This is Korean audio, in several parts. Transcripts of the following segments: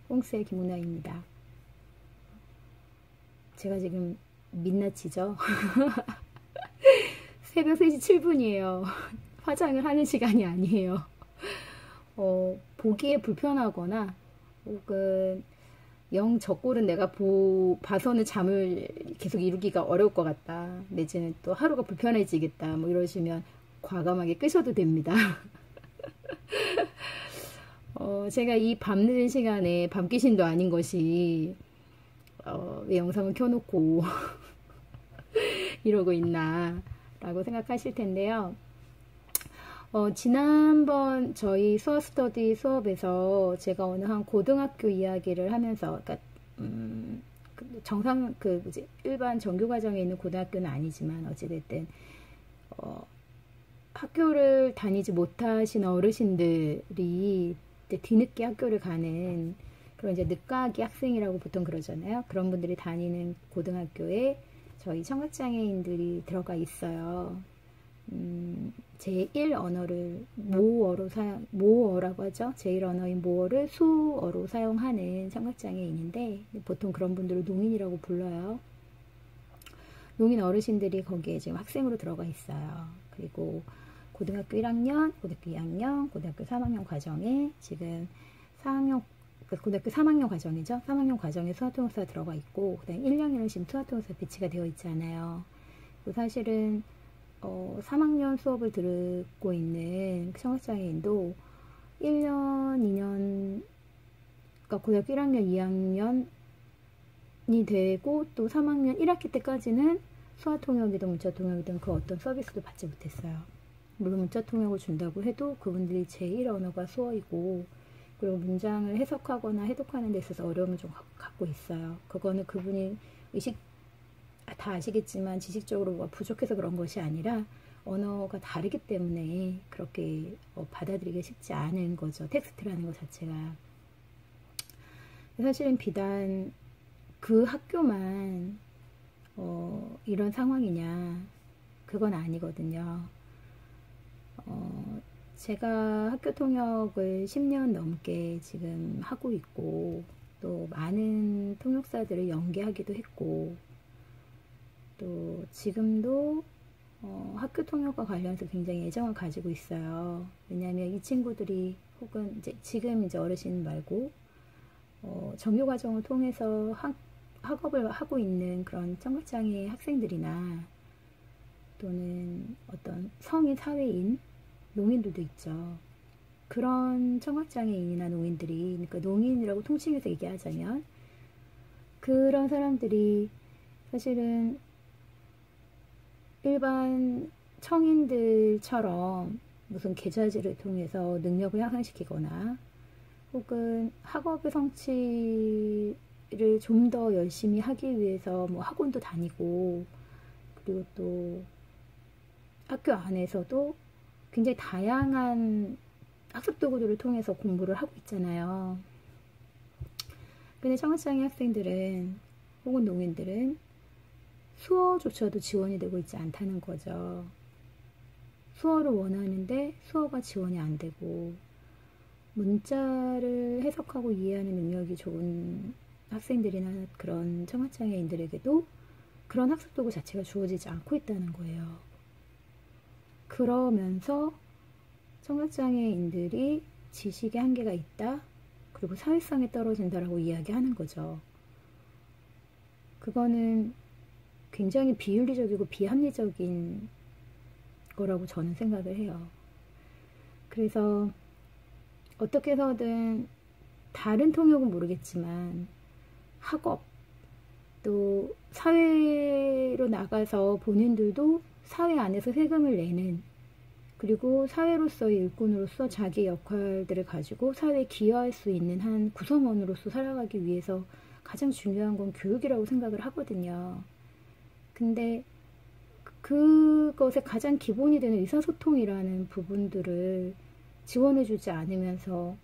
꽁스의 김은아입니다. 제가 지금 민낯이죠? 새벽 3시 7분이에요. 화장을 하는 시간이 아니에요. 보기에 불편하거나 혹은 영 저 꼴은 내가 봐서는 잠을 계속 이루기가 어려울 것 같다. 내지는 또 하루가 불편해지겠다. 뭐 이러시면 과감하게 끄셔도 됩니다. 제가 이 밤늦은 시간에 밤귀신도 아닌 것이 왜 영상을 켜놓고 이러고 있나 라고 생각하실 텐데요. 지난번 저희 수어 스터디 수업에서 제가 어느 한 고등학교 이야기를 하면서, 그러니까, 일반 정규 과정에 있는 고등학교는 아니지만, 어찌됐든, 학교를 다니지 못하신 어르신들이 뒤늦게 학교를 가는 그런 이제 늦가기 학생이라고 보통 그러잖아요. 그런 분들이 다니는 고등학교에 저희 청각장애인들이 들어가 있어요. 제1 언어를 모어라고 하죠. 제1 언어인 모어를 수어로 사용하는 청각장애인인데 보통 그런 분들을 농인이라고 불러요. 농인 어르신들이 거기에 지금 학생으로 들어가 있어요. 그리고 고등학교 1학년, 고등학교 2학년, 고등학교 3학년 과정에 지금 4학년, 고등학교 3학년 과정이죠. 3학년 과정에 수화통역사가 들어가 있고 그다음에 1학년은 지금 수화통역사 배치가 되어 있잖아요. 사실은 3학년 수업을 듣고 있는 청각장애인도 1년, 2년, 그러니까 고등학교 1학년, 2학년이 되고 또 3학년 1학기 때까지는 수화통역이든 문자통역이든 그 어떤 서비스도 받지 못했어요. 물론 문자통역을 준다고 해도 그분들이 제1 언어가 수어이고 그리고 문장을 해석하거나 해독하는 데 있어서 어려움을 좀 갖고 있어요. 그거는 그분이 다 아시겠지만 지식적으로 부족해서 그런 것이 아니라 언어가 다르기 때문에 그렇게 받아들이기 쉽지 않은 거죠. 텍스트라는 것 자체가. 사실은 비단 그 학교만 이런 상황이냐 그건 아니거든요. 제가 학교 통역을 10년 넘게 지금 하고 있고 또 많은 통역사들을 연계하기도 했고 또 지금도 학교 통역과 관련해서 굉장히 애정을 가지고 있어요. 왜냐하면 이 친구들이 혹은 지금 어르신 말고 정규 과정을 통해서 학업을 하고 있는 그런 청각장애 학생들이나 또는 어떤 성인 사회인 농인들도 있죠. 그런 청각장애인이나 농인들이, 그러니까 농인이라고 통칭해서 얘기하자면 그런 사람들이 사실은 일반 청인들처럼 무슨 계좌지를 통해서 능력을 향상시키거나 혹은 학업의 성취를 좀 더 열심히 하기 위해서 뭐 학원도 다니고 그리고 또 학교 안에서도 굉장히 다양한 학습 도구들을 통해서 공부를 하고 있잖아요. 근데 청각장애 학생들은 혹은 농인들은 수어조차도 지원이 되고 있지 않다는 거죠. 수어를 원하는데 수어가 지원이 안 되고 문자를 해석하고 이해하는 능력이 좋은 학생들이나 그런 청각장애인들에게도 그런 학습 도구 자체가 주어지지 않고 있다는 거예요. 그러면서 청각장애인들이 지식의 한계가 있다. 그리고 사회성에 떨어진다라고 이야기하는 거죠. 그거는 굉장히 비윤리적이고 비합리적인 거라고 저는 생각을 해요. 그래서 어떻게 해서든 다른 통역은 모르겠지만 학업 또 사회로 나가서 본인들도 사회 안에서 세금을 내는 그리고 사회로서의 일꾼으로서 자기의 역할들을 가지고 사회에 기여할 수 있는 한 구성원으로서 살아가기 위해서 가장 중요한 건 교육이라고 생각을 하거든요. 근데 그것의 가장 기본이 되는 의사소통이라는 부분들을 지원해주지 않으면서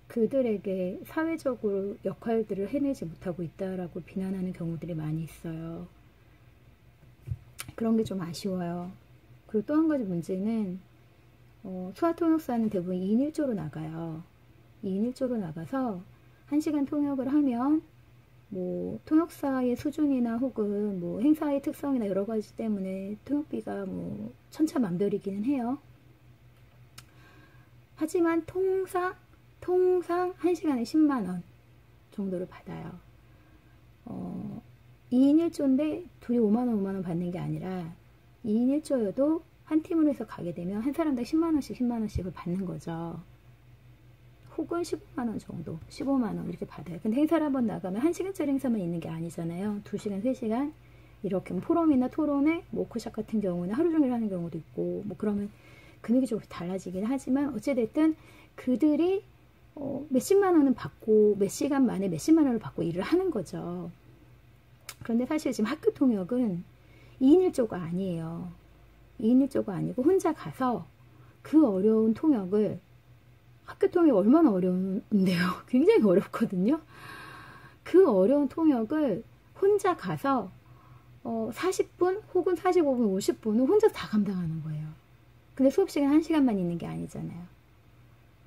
그들에게 사회적으로 역할들을 해내지 못하고 있다라고 비난하는 경우들이 많이 있어요. 그런 게 좀 아쉬워요. 그리고 또 한 가지 문제는 수화통역사는 대부분 2인 1조로 나가요. 2인 1조로 나가서 1시간 통역을 하면 뭐 통역사의 수준이나 혹은 뭐 행사의 특성이나 여러 가지 때문에 통역비가 뭐 천차만별이기는 해요. 하지만 통상 1시간에 10만원 정도를 받아요. 2인 1조인데 둘이 5만원 받는 게 아니라 2인 1조여도 한 팀으로 해서 가게 되면 한 사람당 10만원씩을 받는 거죠. 혹은 15만원 정도, 15만원 이렇게 받아요. 근데 행사를 한번 나가면 1시간짜리 행사만 있는 게 아니잖아요. 2시간, 3시간 이렇게 포럼이나 토론회, 워크숍 같은 경우는 하루 종일 하는 경우도 있고 뭐 그러면 금액이 조금 달라지긴 하지만 어찌됐든 그들이 몇십만 원은 받고 몇 시간 만에 몇십만 원을 받고 일을 하는 거죠. 그런데 사실 지금 학교 통역은 2인 1조가 아니에요. 2인 1조가 아니고 혼자 가서 그 어려운 통역을 학교 통역이 얼마나 어려운데요. 굉장히 어렵거든요. 그 어려운 통역을 혼자 가서 40분 혹은 45분, 50분은 혼자 다 감당하는 거예요. 근데 수업시간 1시간만 있는 게 아니잖아요.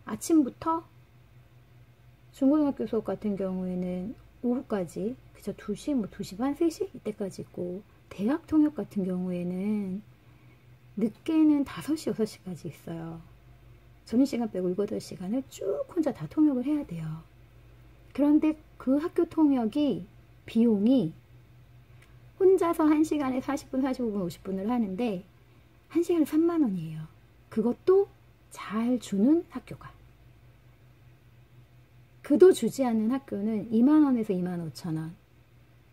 아침부터 중고등학교 수업 같은 경우에는 오후까지 그저 2시, 뭐 2시 반, 3시 이때까지 있고 대학 통역 같은 경우에는 늦게는 5시, 6시까지 있어요. 점심시간 빼고 7, 8시간을 쭉 혼자 다 통역을 해야 돼요. 그런데 그 학교 통역이 비용이 혼자서 1시간에 40분, 45분, 50분을 하는데 1시간에 3만원이에요. 그것도 잘 주는 학교가. 그도 주지 않는 학교는 2만원에서 25,000원.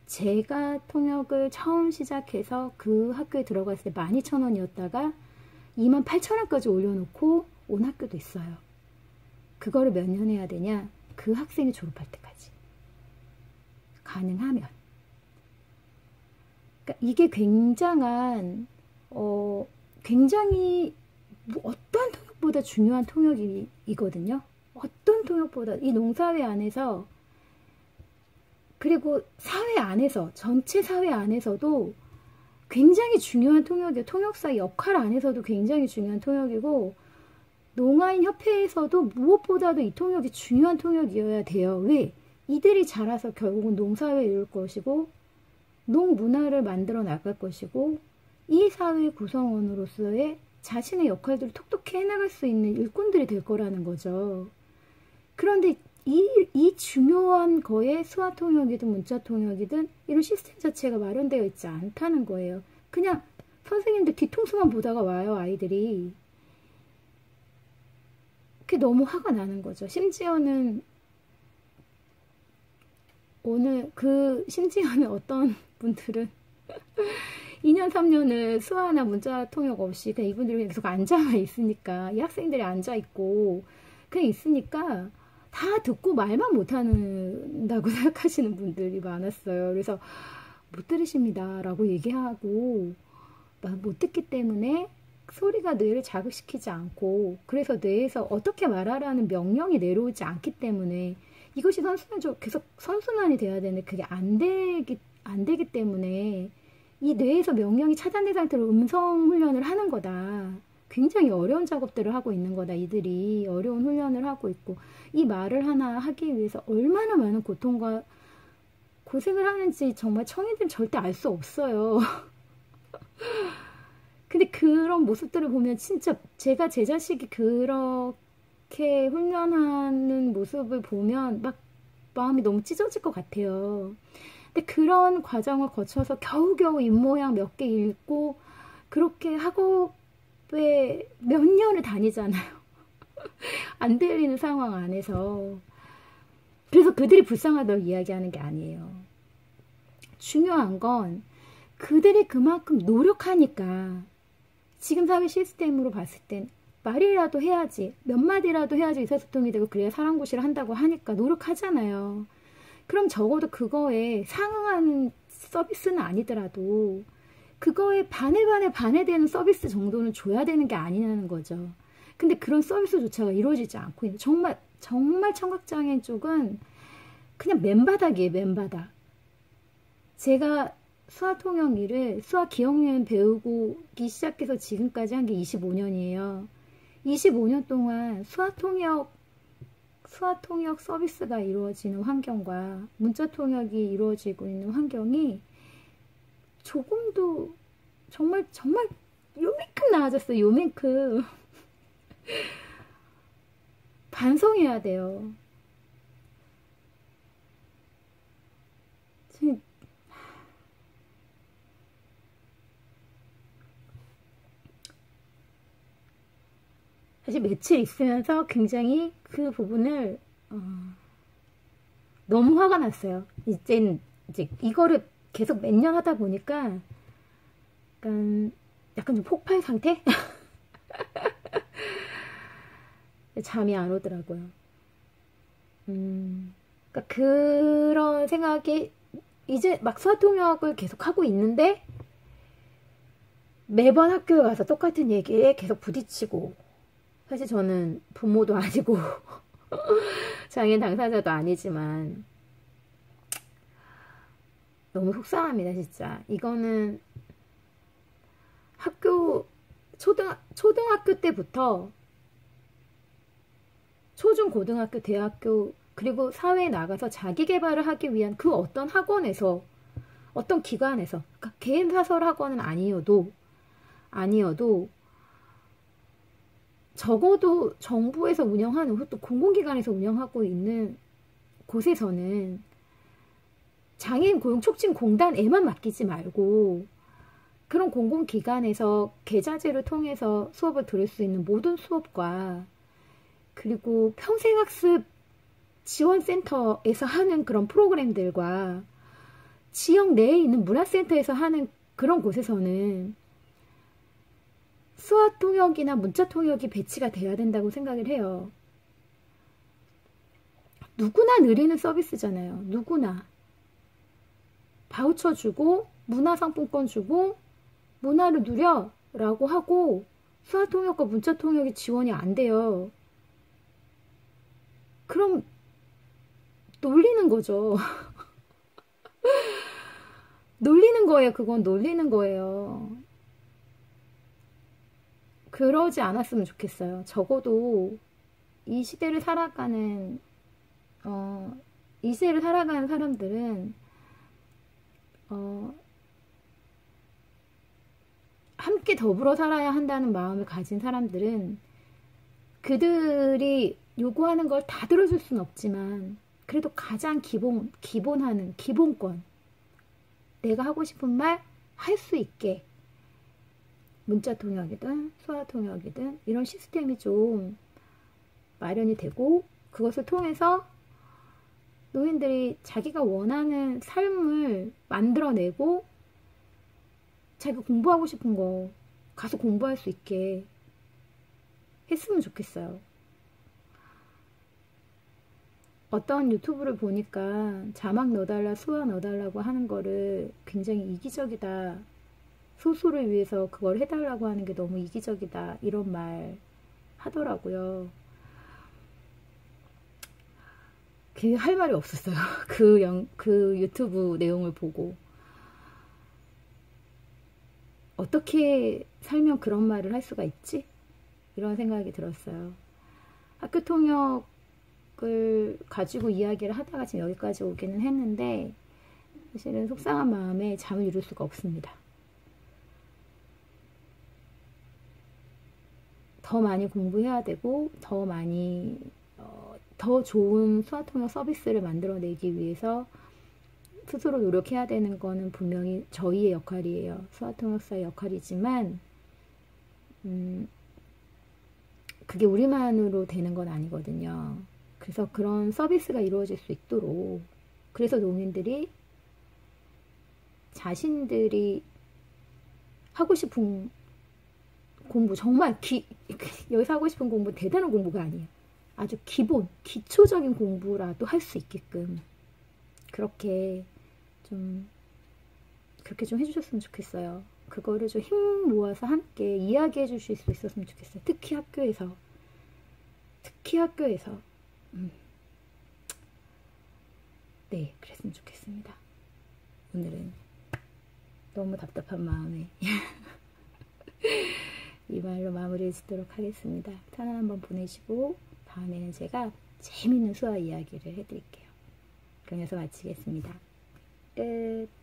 제가 통역을 처음 시작해서 그 학교에 들어갔을 때 12,000원이었다가 28,000원까지 올려놓고 온 학교도 있어요. 그거를 몇 년 해야 되냐? 그 학생이 졸업할 때까지. 가능하면. 그러니까 이게 굉장히 어떤 통역보다 중요한 통역이거든요. 어떤 통역보다 이 농사회 안에서 그리고 사회 안에서 전체 사회 안에서도 굉장히 중요한 통역이에요. 통역사의 역할 안에서도 굉장히 중요한 통역이고 농아인 협회에서도 무엇보다도 이 통역이 중요한 통역이어야 돼요. 왜? 이들이 자라서 결국은 농사회에 이룰 것이고 농문화를 만들어 나갈 것이고 이 사회 구성원으로서의 자신의 역할들을 톡톡히 해나갈 수 있는 일꾼들이 될 거라는 거죠. 그런데 이 중요한 거에 수화통역이든 문자통역이든 이런 시스템 자체가 마련되어 있지 않다는 거예요. 그냥 선생님들 뒤통수만 보다가 와요, 아이들이. 그게 너무 화가 나는 거죠. 심지어는 심지어는 어떤 분들은 2년, 3년을 수화나 문자 통역 없이 그냥 이분들이 계속 앉아만 있으니까, 이 학생들이 앉아있고, 그냥 있으니까 다 듣고 말만 못한다고 생각하시는 분들이 많았어요. 그래서 못 들으십니다 라고 얘기하고, 못 듣기 때문에 소리가 뇌를 자극시키지 않고, 그래서 뇌에서 어떻게 말하라는 명령이 내려오지 않기 때문에 이것이 계속 선순환이 돼야 되는데 그게 안 되기 때문에 이 뇌에서 명령이 차단된 상태로 음성 훈련을 하는 거다. 굉장히 어려운 작업들을 하고 있는 거다. 이들이 어려운 훈련을 하고 있고 이 말을 하나 하기 위해서 얼마나 많은 고통과 고생을 하는지 정말 청인들은 절대 알 수 없어요. 근데 그런 모습들을 보면 진짜 제가 제 자식이 그렇게 훈련하는 모습을 보면 막 마음이 너무 찢어질 것 같아요. 근데 그런 과정을 거쳐서 겨우겨우 입모양 몇 개 읽고 그렇게 학업에 몇 년을 다니잖아요. 안 들리는 상황 안에서. 그래서 그들이 불쌍하다고 이야기하는 게 아니에요. 중요한 건 그들이 그만큼 노력하니까 지금 사회 시스템으로 봤을 땐 말이라도 해야지, 몇 마디라도 해야지 의사소통이 되고 그래야 사람고시를 한다고 하니까 노력하잖아요. 그럼 적어도 그거에 상응하는 서비스는 아니더라도 그거에 반에 되는 서비스 정도는 줘야 되는 게 아니냐는 거죠. 근데 그런 서비스조차가 이루어지지 않고 있는, 정말 청각장애인 쪽은 그냥 맨바닥이에요, 맨바닥. 제가 수화통역 일을, 수화기억여행 배우기 시작해서 지금까지 한 게 25년이에요. 25년 동안 수화통역 수화 통역 서비스가 이루어지는 환경과 문자 통역이 이루어지고 있는 환경이 조금도 정말 요만큼 나아졌어요. 요만큼. 반성해야 돼요. 사실 며칠 있으면서 굉장히 그 부분을 너무 화가 났어요. 이제 이거를 계속 몇 년 하다 보니까 약간 좀 폭발 상태? 잠이 안 오더라고요. 그러니까 그런 생각이 이제 막 수화통역을 계속 하고 있는데 매번 학교에 가서 똑같은 얘기에 계속 부딪히고, 사실 저는 부모도 아니고 장애 당사자도 아니지만 너무 속상합니다. 진짜 이거는 학교 초등학교 때부터 초중 고등학교 대학교 그리고 사회에 나가서 자기 개발을 하기 위한 그 어떤 학원에서 어떤 기관에서, 그러니까 개인 사설 학원은 아니어도 적어도 정부에서 운영하는, 또 공공기관에서 운영하고 있는 곳에서는 장애인 고용 촉진 공단에만 맡기지 말고 그런 공공기관에서 계좌제를 통해서 수업을 들을 수 있는 모든 수업과, 그리고 평생학습 지원센터에서 하는 그런 프로그램들과 지역 내에 있는 문화센터에서 하는 그런 곳에서는 수화통역이나 문자통역이 배치가 돼야 된다고 생각을 해요. 누구나 누리는 서비스잖아요. 누구나. 바우처 주고 문화상품권 주고 문화를 누려 라고 하고 수화통역과 문자통역이 지원이 안 돼요. 그럼 놀리는 거죠. 놀리는 거예요. 그건 놀리는 거예요. 그러지 않았으면 좋겠어요. 적어도 이 시대를 살아가는 사람들은 함께 더불어 살아야 한다는 마음을 가진 사람들은 그들이 요구하는 걸 다 들어줄 수는 없지만 그래도 가장 기본하는 기본권, 내가 하고 싶은 말 할 수 있게 문자 통역이든 수화 통역이든 이런 시스템이 좀 마련이 되고, 그것을 통해서 노인들이 자기가 원하는 삶을 만들어내고 자기가 공부하고 싶은 거 가서 공부할 수 있게 했으면 좋겠어요. 어떤 유튜브를 보니까 자막 넣어달라, 수화 넣어달라고 하는 거를 굉장히 이기적이다, 소수를 위해서 그걸 해달라고 하는 게 너무 이기적이다, 이런 말 하더라고요. 할 말이 없었어요. 그 유튜브 내용을 보고. 어떻게 살면 그런 말을 할 수가 있지? 이런 생각이 들었어요. 학교 통역을 가지고 이야기를 하다가 지금 여기까지 오기는 했는데 사실은 속상한 마음에 잠을 이룰 수가 없습니다. 더 많이 공부해야 되고 더 좋은 수화통역 서비스를 만들어내기 위해서 스스로 노력해야 되는 거는 분명히 저희의 역할이에요. 수화통역사의 역할이지만 그게 우리만으로 되는 건 아니거든요. 그래서 그런 서비스가 이루어질 수 있도록, 그래서 농인들이 자신들이 하고 싶은 공부, 정말 여기서 하고 싶은 공부 대단한 공부가 아니에요. 아주 기초적인 공부라도 할 수 있게끔 그렇게 좀 해주셨으면 좋겠어요. 그거를 좀 힘 모아서 함께 이야기해 주실 수 있었으면 좋겠어요. 특히 학교에서. 네, 그랬으면 좋겠습니다. 오늘은 너무 답답한 마음에 이 말로 마무리를 짓도록 하겠습니다. 편안한 밤 보내시고 다음에는 제가 재밌는 수학 이야기를 해드릴게요. 그럼 여기서 마치겠습니다. 끝.